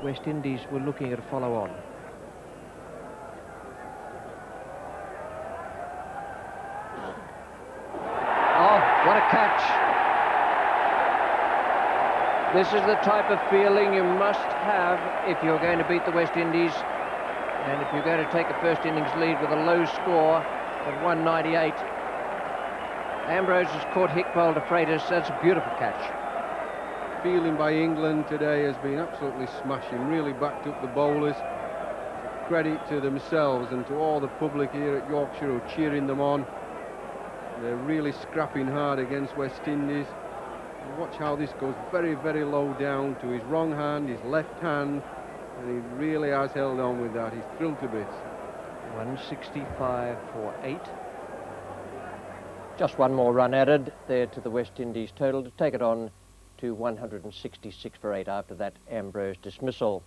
West Indies were looking at a follow-on. Oh, what a catch. This is the type of feeling you must have if you're going to beat the West Indies, and if you're going to take a first innings lead with a low score of 198. Ambrose has caught Hickball to Freitas. That's a beautiful catch. Fielding by England today has been absolutely smashing, really backed up the bowlers. Credit to themselves and to all the public here at Yorkshire who are cheering them on. They're really scrapping hard against West Indies. And watch how this goes very, very low down to his wrong hand, his left hand, and he really has held on with that. He's thrilled to bits. 165 for 8. Just one more run added there to the West Indies total to take it on to 166 for 8 after that Ambrose dismissal.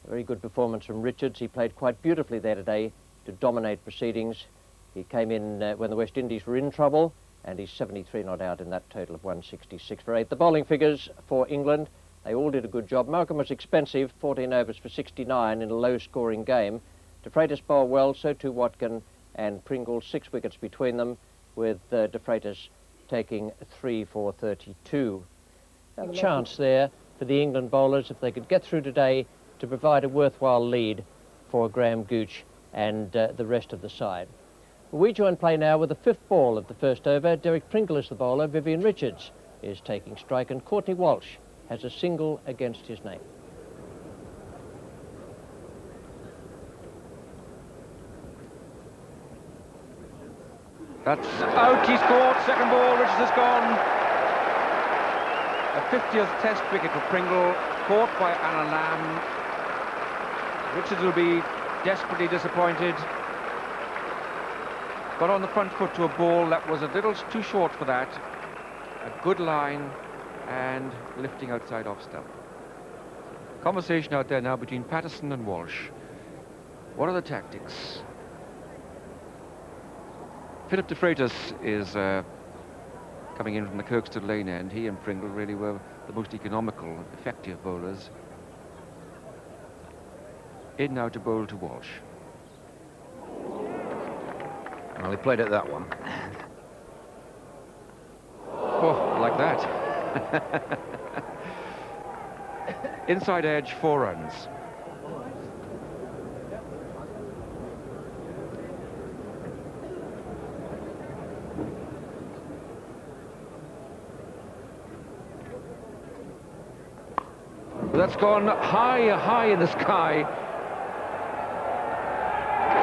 A very good performance from Richards. He played quite beautifully there today to dominate proceedings. He came in when the West Indies were in trouble, and he's 73 not out in that total of 166 for 8. The bowling figures for England, they all did a good job. Malcolm was expensive, 14 overs for 69 in a low-scoring game. De Freitas bowled well, so too Watkin and Pringle, 6 wickets between them, with De Freitas taking 3 for 32. A chance there for the England bowlers, if they could get through today, to provide a worthwhile lead for Graham Gooch and the rest of the side. We join play now with the 5th ball of the first over. Derek Pringle is the bowler. Vivian Richards is taking strike, and Courtney Walsh has a single against his name. That's out, he's caught, second ball, Richards has gone. A 50th test wicket for Pringle, caught by Alan Lamb. Richards will be desperately disappointed. Got on the front foot to a ball that was a little too short for that. A good line and lifting outside off stump. Conversation out there now between Patterson and Walsh. What are the tactics? Philip de Freitas is coming in from the Kirkstone Lane end. He and Pringle really were the most economical, effective bowlers. In now to bowl to Walsh. Well, he played at that one. Oh, like that. Inside edge, 4 runs. That's gone high, high in the sky.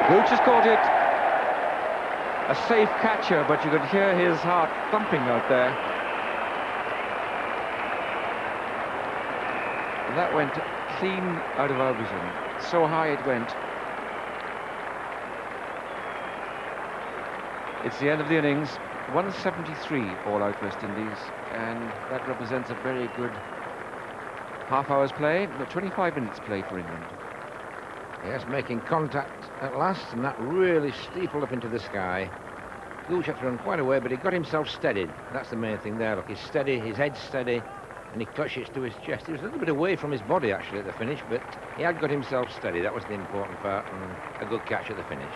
Gooch has caught it. A safe catcher, but you could hear his heart thumping out there. And that went clean out of our vision. So high it went. It's the end of the innings. 173 all out West Indies, and that represents a very good half hour's play, but 25 minutes play for England. Yes, making contact at last, and that really steepled up into the sky. Gooch had to run quite away, but he got himself steadied. That's the main thing there. Look, he's steady, his head's steady, and he clutched it to his chest. He was a little bit away from his body, actually, at the finish, but he had got himself steady. That was the important part, and a good catch at the finish.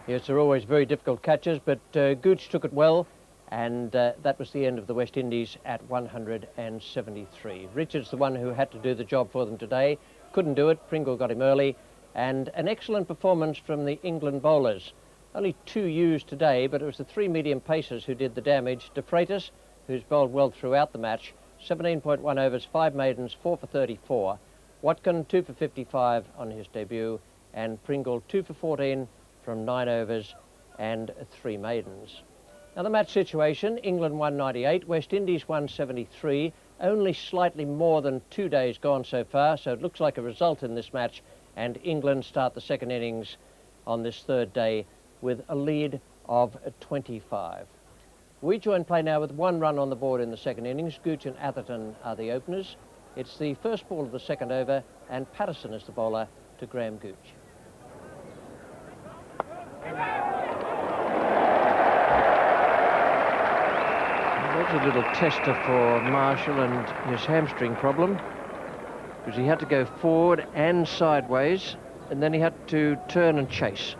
Yes, they're always very difficult catches, but Gooch took it well, and that was the end of the West Indies at 173. Richards, the one who had to do the job for them today, couldn't do it. Pringle got him early, and an excellent performance from the England bowlers. Only 2 used today, but it was the 3 medium pacers who did the damage. De Freitas, who's bowled well throughout the match, 17.1 overs, 5 maidens, 4 for 34. Watkin, 2 for 55 on his debut, and Pringle, 2 for 14 from 9 overs and 3 maidens. Now the match situation, England 198, West Indies 173, only slightly more than 2 days gone so far, so it looks like a result in this match, and England start the second innings on this 3rd day with a lead of 25. We join play now with 1 run on the board in the second innings. Gooch and Atherton are the openers. It's the first ball of the second over, and Patterson is the bowler to Graham Gooch. That's a little tester for Marshall and his hamstring problem. because he had to go forward and sideways, and then he had to turn and chase.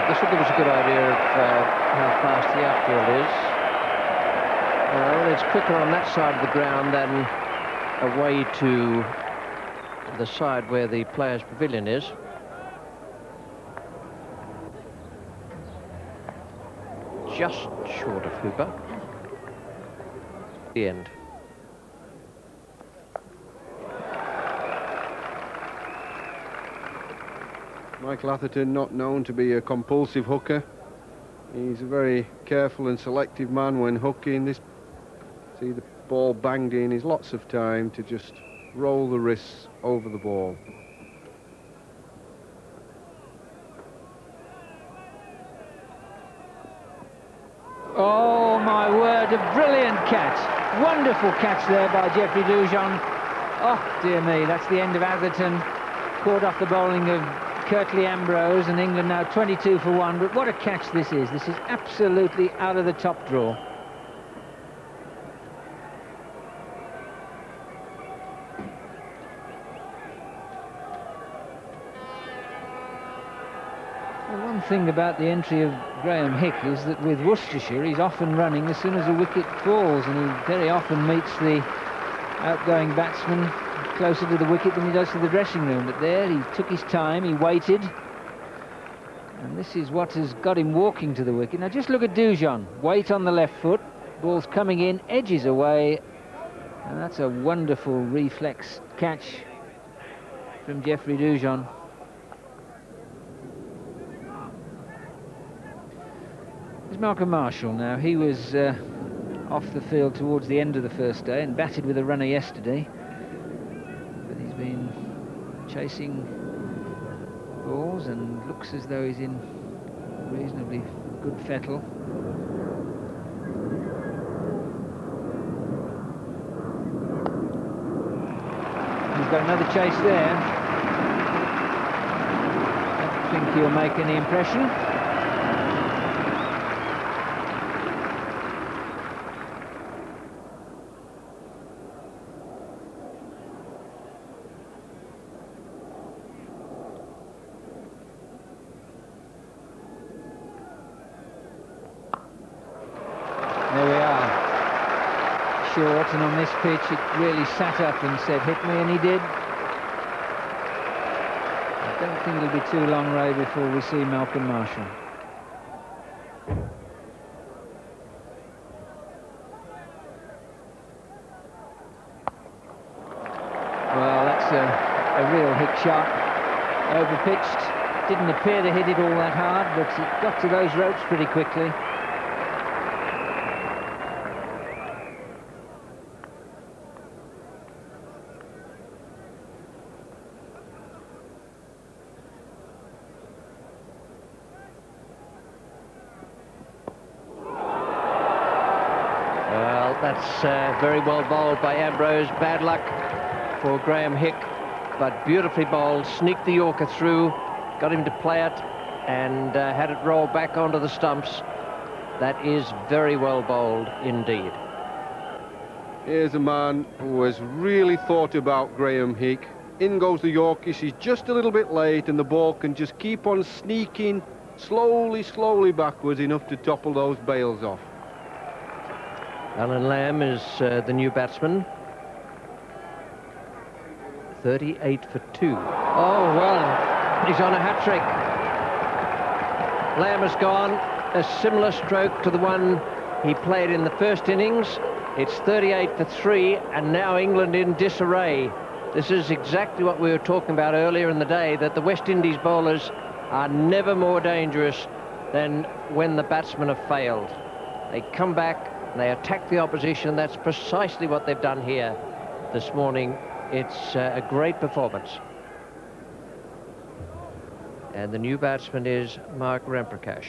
This will give us a good idea of how fast the outfield is. Well, it's quicker on that side of the ground than away to the side where the players' pavilion is. Just short of Hooper. The end. Michael Atherton, not known to be a compulsive hooker. He's a very careful and selective man when hooking. This, see the ball banged in, is lots of time to just roll the wrists over the ball. Oh my word, a brilliant catch. Wonderful catch there by Geoffrey Dujon. Oh dear me, that's the end of Atherton. Caught off the bowling of CURTLY Ambrose, and England now 22 for 1. But what a catch this is. This is absolutely out of the top draw. Well, one thing about the entry of Graham Hick is that with Worcestershire he's often running as soon as a wicket falls, and he very often meets the outgoing batsman closer to the wicket than he does to the dressing room. But there he took his time, he waited, and this is what has got him walking to the wicket. Now just look at Dujon, weight on the left foot, ball's coming in, edges away, and that's a wonderful reflex catch from Geoffrey Dujon. There's Malcolm Marshall now. He was off the field towards the end of the first day and batted with a runner yesterday. Been chasing balls and looks as though he's in reasonably good fettle. He's got another chase there. I don't think he'll make any impression. Short, and on this pitch it really sat up and said hit me, and he did. I don't think it'll be too long, Ray, before we see Malcolm Marshall. Well, that's a real Hick shot. Overpitched, didn't appear to hit it all that hard, but it got to those ropes pretty quickly. That's very well bowled by Ambrose. Bad luck for Graham Hick, but beautifully bowled. Sneaked the Yorker through, got him to play it, and had it roll back onto the stumps. That is very well bowled indeed. Here's a man who has really thought about Graham Hick. In goes the Yorker. She's just a little bit late, and the ball can just keep on sneaking slowly backwards, enough to topple those bails off. Alan Lamb is the new batsman. 38 for 2. Oh, well, he's on a hat-trick. Lamb has gone a similar stroke to the one he played in the first innings. It's 38 for 3, and now England in disarray. This is exactly what we were talking about earlier in the day, that the West Indies bowlers are never more dangerous than when the batsmen have failed. They come back, they attack the opposition. That's precisely what they've done here this morning. It's a great performance. And the new batsman is Mark Ramprakash.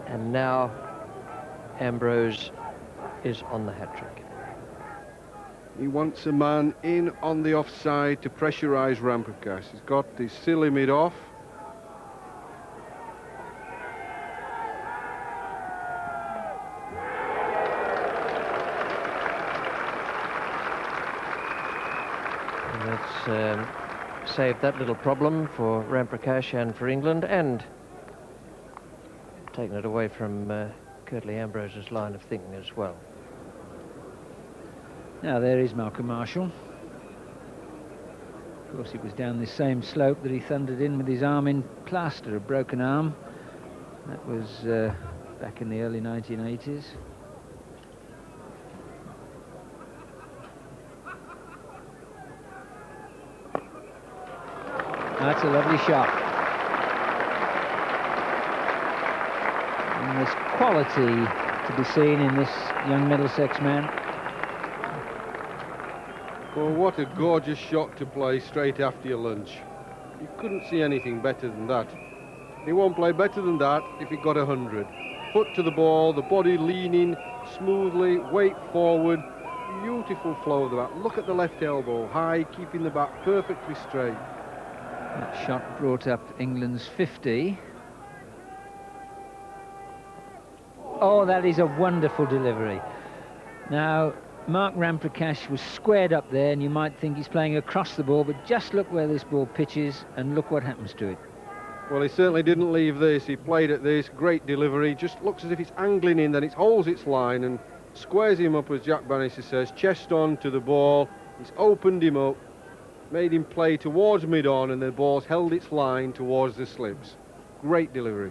And now Ambrose is on the hat-trick. He wants a man in on the offside to pressurise Ramprakash. He's got the silly mid off. Let's save that little problem for Ramprakash and for England, and taken it away from Curtly Ambrose's line of thinking as well. Now there is Malcolm Marshall. Of course, it was down this same slope that he thundered in with his arm in plaster, a broken arm. That was back in the early 1980s. That's a lovely shot. And there's quality to be seen in this young Middlesex man. Well, what a gorgeous shot to play straight after your lunch. You couldn't see anything better than that. He won't play better than that if he got 100. Foot to the ball, the body leaning smoothly, weight forward, beautiful flow of the bat. Look at the left elbow, high, keeping the bat perfectly straight. That shot brought up England's 50. Oh, that is a wonderful delivery. Now, Mark Ramprakash was squared up there, and you might think he's playing across the ball, but just look where this ball pitches and look what happens to it. Well, he certainly didn't leave this. He played at this, great delivery. Just looks as if it's angling in, then it holds its line and squares him up, as Jack Bannister says, chest on to the ball. He's opened him up, made him play towards mid-on, and the ball's held its line towards the slips. Great delivery.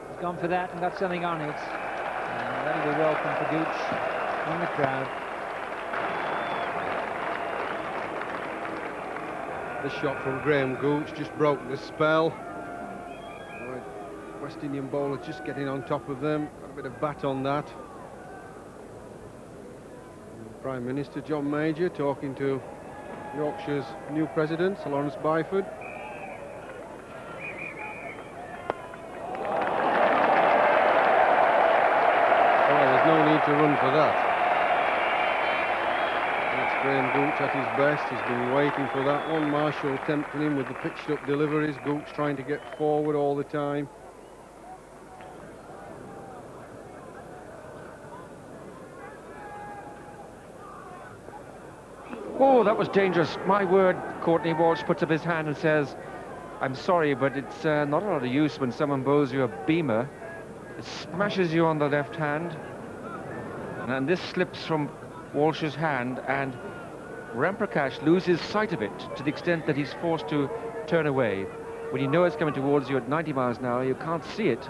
He's gone for that and got something on it. And that'll be welcome for Gooch in the crowd. The shot from Graham Gooch just broke the spell. West Indian bowler just getting on top of them. Got a bit of bat on that. Prime Minister John Major talking to Yorkshire's new president, Sir Lawrence Byford. There's no need to run for that. That's Graham Gooch at his best. He's been waiting for that one. Marshall tempting him with the pitched up deliveries. Gooch trying to get forward all the time. Oh, that was dangerous. My word, Courtney Walsh puts up his hand and says, I'm sorry, but it's not a lot of use when someone bowls you a beamer. It smashes you on the left hand. And this slips from Walsh's hand, and Ramprakash loses sight of it to the extent that he's forced to turn away. When you know it's coming towards you at 90 miles an hour, you can't see it.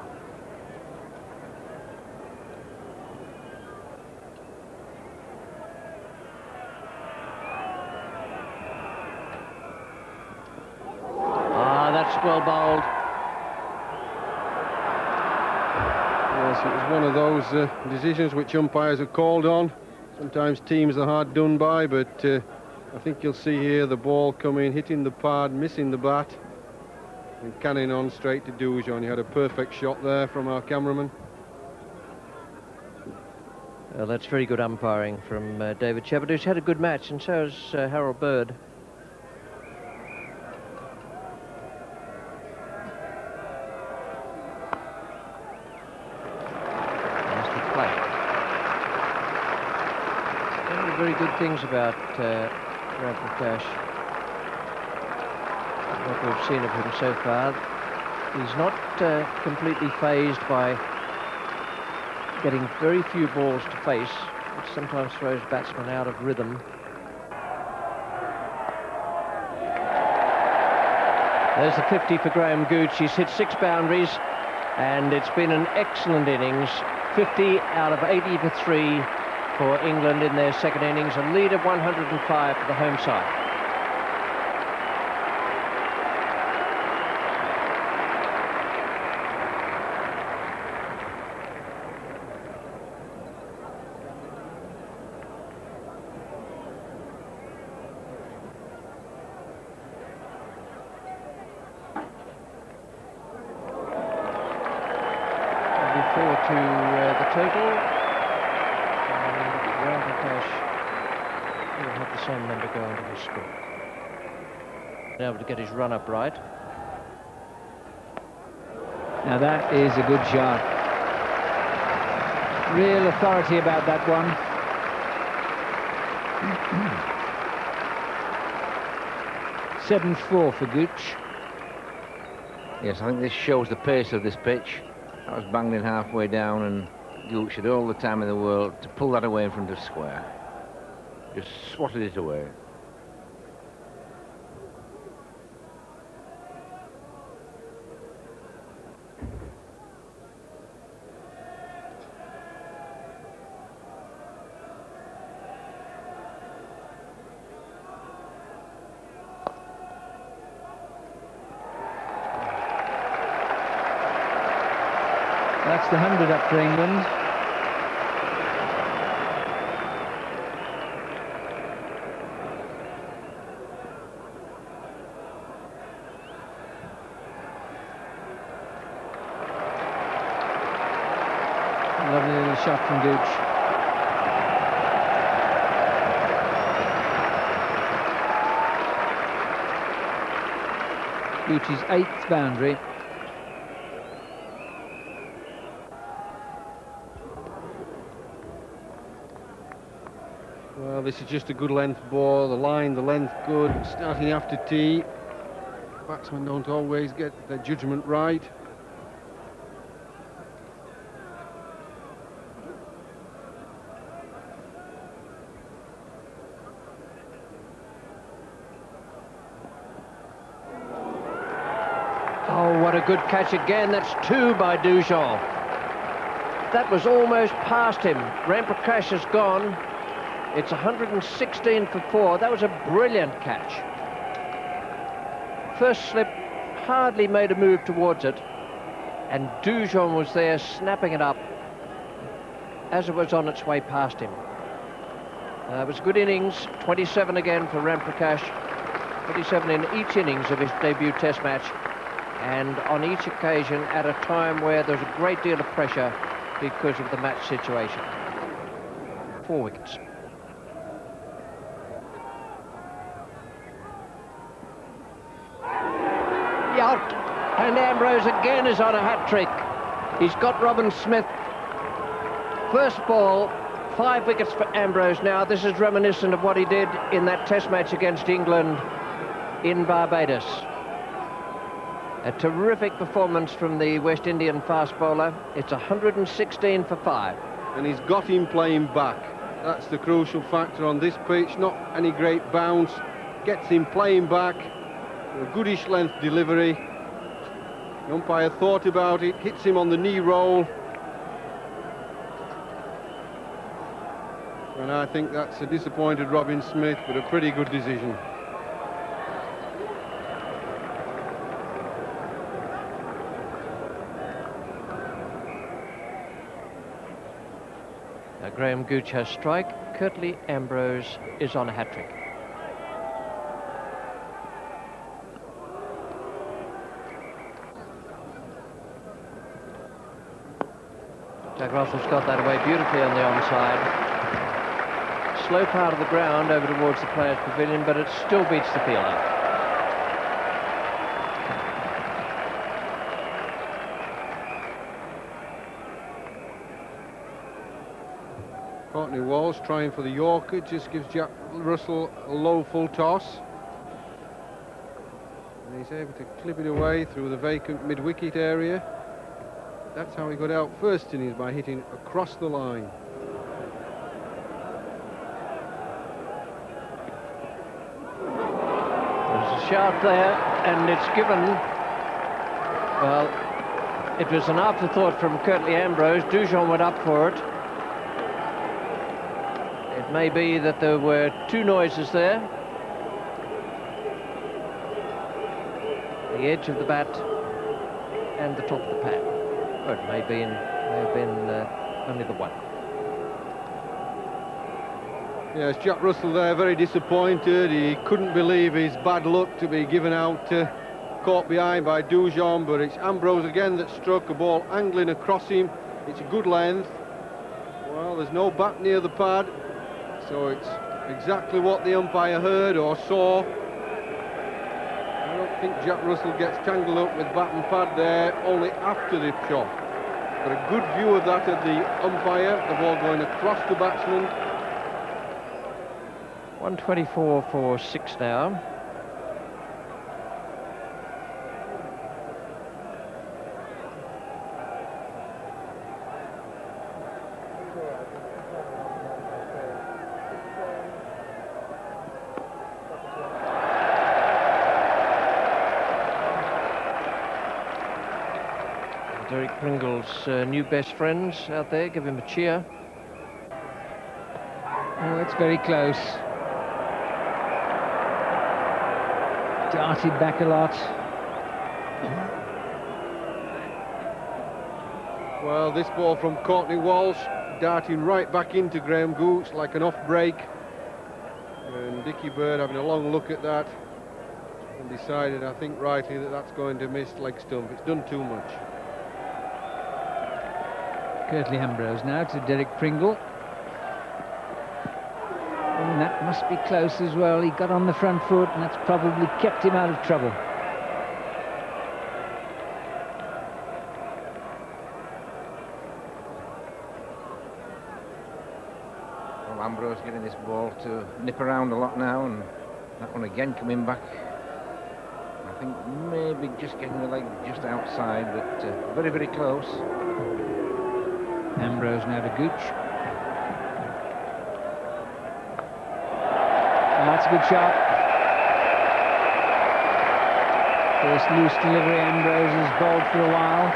That's well bowled. Yes, it was one of those decisions which umpires are called on. Sometimes teams are hard done by, but I think you'll see here the ball coming, hitting the pad, missing the bat, and canning on straight to Dujon. He had a perfect shot there from our cameraman. Well, that's very good umpiring from David Shepard, who's had a good match, and so has Harold Bird. Very good things about Ramprakash. What we've seen of him so far, he's not completely phased by getting very few balls to face, which sometimes throws batsmen out of rhythm. There's the 50 for Graham Gooch. He's hit 6 boundaries, and it's been an excellent innings. 50 out of 80 for 3. For England in their second innings, a lead of 105 for the home side. forward to the total. And Graham Prakash will have the same number go into his score. Been able to get his run up right. Now that is a good shot. Real authority about that one. 7-4 for Gooch. Yes, I think this shows the pace of this pitch. That was banged in halfway down, and Gooch had all the time in the world to pull that away in front of square. Just swatted it away. That's the 100 up for England. Lovely little shot from Gooch. Gooch's 8th boundary. Well, this is just a good length ball. The line, the length good. Starting after tee. Batsmen don't always get their judgment right. Oh, what a good catch again. That's 2 by Dujon. That was almost past him. Ram Prakash has gone. It's 116 for 4. That was a brilliant catch. First slip, hardly made a move towards it, and Dujon was there snapping it up as it was on its way past him. It was a good innings. 27 again for Ram Prakash. 27 in each innings of his debut Test match, and on each occasion at a time where there's a great deal of pressure because of the match situation. 4 wickets. Out, and Ambrose again is on a hat-trick. He's got Robin Smith. First ball, 5 wickets for Ambrose now. This is reminiscent of what he did in that Test match against England in Barbados. A terrific performance from the West Indian fast bowler. It's 116 for 5. And he's got him playing back. That's the crucial factor on this pitch. Not any great bounce. Gets him playing back. A goodish length delivery. The umpire thought about it, hits him on the knee roll. And I think that's a disappointed Robin Smith, but a pretty good decision. Now Graham Gooch has strike. Curtly Ambrose is on a hat-trick. Jack Russell's got that away beautifully on the onside. Slow part of the ground over towards the players' pavilion, but it still beats the fielder. Courtney Walsh trying for the Yorker, just gives Jack Russell a low full toss. And he's able to clip it away through the vacant mid-wicket area. That's how he got out first innings, by hitting across the line. There's a shout there, and it's given. Well, it was an afterthought from Curtly Ambrose. Dujon went up for it. It may be that there were 2 noises there. The edge of the bat and the top of the pad. Or it may have been only the one. Yes, Jack Russell there, very disappointed. He couldn't believe his bad luck to be given out, caught behind by Dujon, but it's Ambrose again that struck a ball angling across him. It's a good length. Well, there's no bat near the pad, so it's exactly what the umpire heard or saw. I don't think Jack Russell gets tangled up with bat and pad there, only after the shot. But a good view of that of the umpire, the ball going across the batsman. 124 for 6 now. Derek Pringle's new best friends out there give him a cheer. Oh, it's very close. Darted back a lot. Well, this ball from Courtney Walsh, darting right back into Graham Gooch like an off break. And Dickie Bird having a long look at that and decided, I think rightly, that that's going to miss leg stump. It's done too much. Curtly Ambrose now to Derek Pringle. And that must be close as well. He got on the front foot, and that's probably kept him out of trouble. Well, Ambrose getting this ball to nip around a lot now, and that one again coming back. I think maybe just getting the leg just outside, but very, very close. Ambrose now to Gooch. Oh, that's a good shot. First loose delivery, Ambrose has bowled for a while.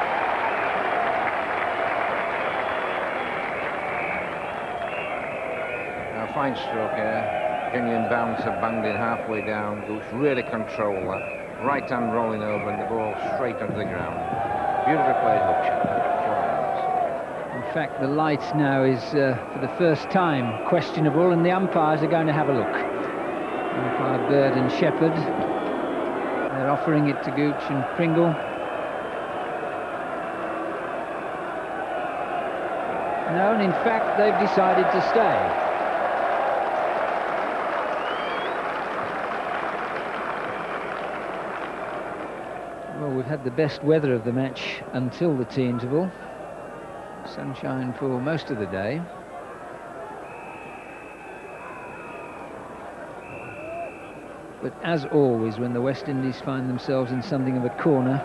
Now, fine stroke here. Genuine bouncer banged in halfway down. Gooch really controlled that. Right hand rolling over and the ball straight onto the ground. Beautifully played hook shot. In fact, the light now is, for the first time, questionable, and the umpires are going to have a look. Umpire Bird and Shepherd. They're offering it to Gooch and Pringle. No, and in fact, they've decided to stay. Well, we've had the best weather of the match until the tea interval. Sunshine for most of the day. But as always, when the West Indies find themselves in something of a corner,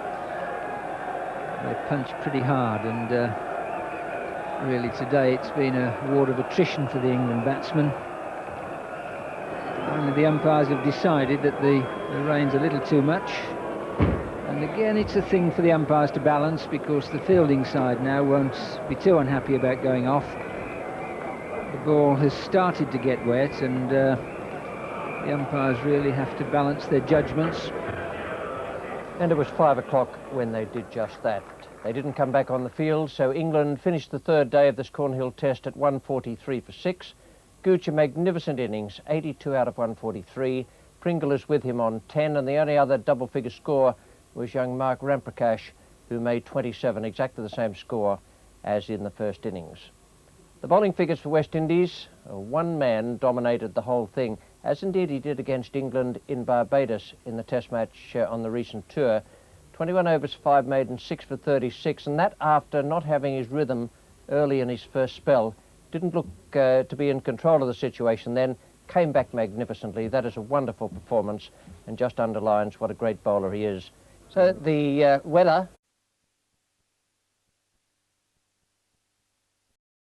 they punch pretty hard, and really today it's been a war of attrition for the England batsmen. Only the umpires have decided that the rain's a little too much. And again, it's a thing for the umpires to balance, because the fielding side now won't be too unhappy about going off. The ball has started to get wet, and the umpires really have to balance their judgments. And it was 5 o'clock when they did just that. They didn't come back on the field, so England finished the third day of this Cornhill Test at 143 for 6. Gooch a magnificent innings, 82 out of 143. Pringle is with him on 10, and the only other double-figure score was young Mark Ramprakash, who made 27, exactly the same score as in the first innings. The bowling figures for West Indies, one man dominated the whole thing, as indeed he did against England in Barbados in the Test match on the recent tour. 21 overs, 5 maiden, 6 for 36, and that after not having his rhythm early in his first spell. Didn't look to be in control of the situation then, came back magnificently. That is a wonderful performance and just underlines what a great bowler he is. So the weather